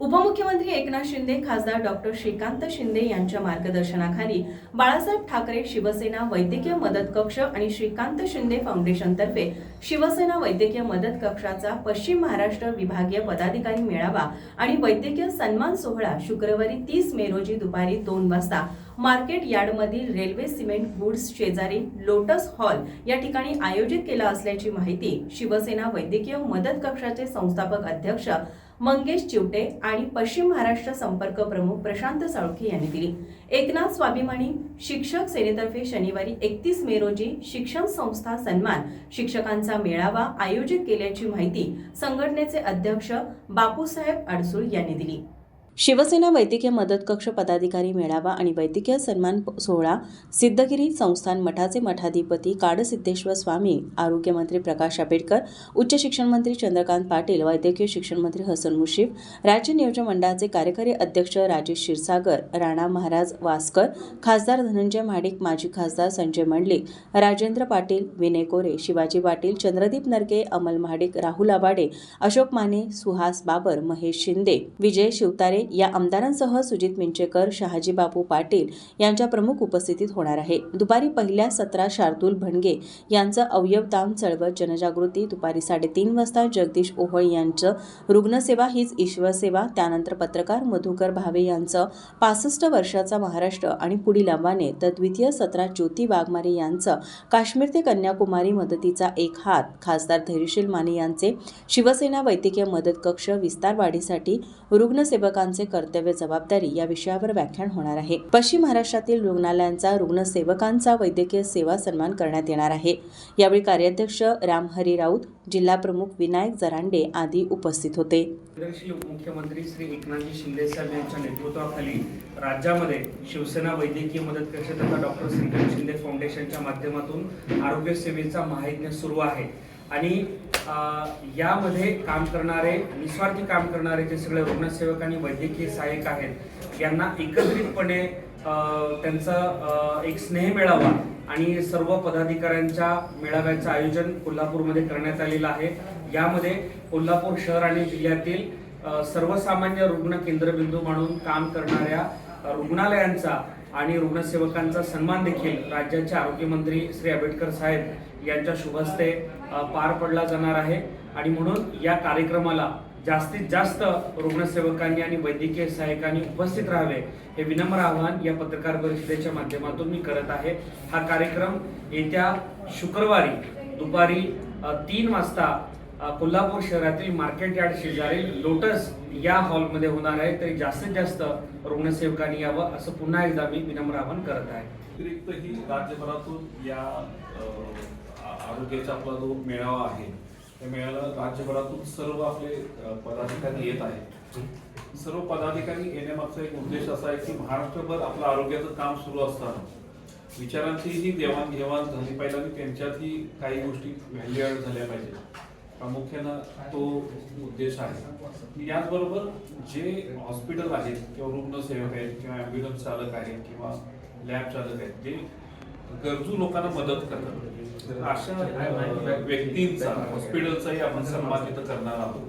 उपमुख्यमंत्री एकनाथ शिंदे, खासदार डॉक्टर श्रीकांत शिंदे यांच्या मार्गदर्शनाखाली बाळासाहेब ठाकरे शिवसेना वैद्यकीय मदत कक्ष आणि श्रीकांत शिंदे फाउंडेशनतर्फे शिवसेना वैद्यकीय मदत कक्षाचा पश्चिम महाराष्ट्र विभागीय पदाधिकारी मेळावा आणि वैद्यकीय सन्मान सोहळा शुक्रवारी 30 मे रोजी दुपारी 2 वाजता मार्केट यार्डमधील रेल्वे सिमेंट गुड्स शेजारी लोटस हॉल या ठिकाणी आयोजित केला असल्याची माहिती शिवसेना वैद्यकीय मदत कक्षाचे संस्थापक अध्यक्ष मंगेश चिवटे आणि पश्चिम महाराष्ट्र संपर्क प्रमुख प्रशांत साळुंखे यांनी दिली। एकनाथ स्वाभिमानी शिक्षक सेनेतर्फे शनिवारी 31 मे रोजी शिक्षण संस्था सन्मान शिक्षकांचा मेळावा आयोजित केल्याची माहिती संघटनेचे अध्यक्ष बापूसाहेब अडसूळ यांनी दिली। शिवसेना वैद्यकीय मदत कक्ष पदाधिकारी मेळावा आणि वैद्यकीय सन्मान सोहळा सिद्धगिरी संस्थान मठाचे मठाधिपती काडसिद्धेश्वर स्वामी, आरोग्यमंत्री प्रकाश आंबेडकर, उच्च शिक्षण मंत्री चंद्रकांत पाटील, वैद्यकीय शिक्षण मंत्री हसन मुश्रीफ, राज्य नियोजन मंडळाचे कार्यकारी अध्यक्ष राजेश क्षीरसागर, राणा महाराज वासकर, खासदार धनंजय महाडिक, माजी खासदार संजय मंडलिक, राजेंद्र पाटील, विनय कोरे, शिवाजी पाटील, चंद्रदीप नरके, अमल महाडिक, राहुल आबाडे, अशोक माने, सुहास बाबर, महेश शिंदे, विजय शिवतारे या आमदारांसह सुजित मिंचेकर, शहाजी बापू पाटील यांच्या प्रमुख उपस्थितीत होणार आहे। दुपारी पहिल्या सत्रात शार्दूल भणगे यांचं अवयवदान चळवळ जनजागृती, दुपारी 3:30 वाजता जगदीश ओहळ यांचं रुग्णसेवा हीच ईश्वर सेवा, त्यानंतर पत्रकार मधुकर भावे यांचं 65 वर्षाचा महाराष्ट्र आणि पुढील आव्हाने, तर द्वितीय सत्रात ज्योती वाघमारे यांचं काश्मीर ते कन्याकुमारी मदतीचा एक हात, खासदार धैर्यशील माने यांचे शिवसेना वैद्यकीय मदत कक्ष विस्तार वाढीसाठी रुग्णसेवकांचे कर्तव्य जबाबदारी या विषयावर व्याख्यान होणार आहे। पश्चिम महाराष्ट्रातील रुग्णालयांचा रुग्णसेवकांचा वैद्यकीय सेवा सन्मान करण्यात येणार आहे। यावेळी कार्याध्यक्ष रामहरी राऊत, जिल्हा प्रमुख विनायक जरांडे आदी उपस्थित होते। मुख्यमंत्री श्री एकनाथ शिंदे साहेब यांच्या नेतृत्वाखाली राज्यामध्ये शिवसेना वैद्यकीय मदत कक्ष तथा डॉक्टर श्रीकांत शिंदे फाउंडेशनच्या माध्यमातून आरोग्य सेवेचा महायज्ञ सुरू आहे आणि यामध्ये काम करणारे, निस्वार्थी काम करणारे जे सगळे रुग्णसेवक आणि वैद्यकीय सहाय्यक आहेत यांना एकत्रितपणे त्यांचा एक स्नेह मेळावा आणि सर्व पदाधिकाऱ्यांच्या मेळाव्याचं आयोजन कोल्हापूरमध्ये करण्यात आलेलं आहे। यामध्ये कोल्हापूर शहर आणि जिल्ह्यातील सर्वसामान्य रुग्ण केंद्रबिंदू म्हणून काम करणाऱ्या रुग्णालयांचा आणि रुग्णसेवकांचा सन्मान देखील राज्याचे आरोग्यमंत्री श्री आंबेडकर साहेब यांच्या शुभ हस्ते पार पडला जाणार आहे आणि म्हणून या कार्यक्रमाला जास्तीत जास्त रुग्णसेवकांनी आणि वैद्यकीय सहाय्यकांनी उपस्थित राहावे हे विनम्र आवाहन या पत्रकार परिषदेच्या माध्यमातून मी करत आहे। हा कार्यक्रम येत्या शुक्रवारी दुपारी 3 वाजता कोल्हापूर शहरातील मार्केट यार्ड शेजारी लोटस या हॉलमध्ये होणार आहे। तरी जास्तीत जास्त रुग्णसेवकांनी यावं असं पुन्हा एकदा मी विनम्र आवाहन करत आहे। अतिरिक्त ही राज्यभरातून या आरोग्याचा आपला जो मेळावा आहे त्या मेळाव्याला राज्यभरातून सर्व आपले पदाधिकारी येत आहेत। सर्व पदाधिकारी येण्यामागचा एक उद्देश असा आहे की महाराष्ट्रभर आपलं आरोग्याचं काम सुरू असताना विचारांचीही देवाणघेवाण झाली पाहिजे आणि त्यांच्यातही काही गोष्टी व्हॅल्यू ॲड झाल्या पाहिजे, प्रामुख्यानं तो उद्देश आहे। याचबरोबर जे हॉस्पिटल आहेत किंवा रुग्णसेवक आहेत किंवा ॲम्ब्युलन्स चालक आहेत किंवा लॅब चालक आहेत जे गरजू लोकांना मदत करतात, अशा व्यक्तींचा हॉस्पिटलचाही आपण सन्मान इथं करणार आहोत।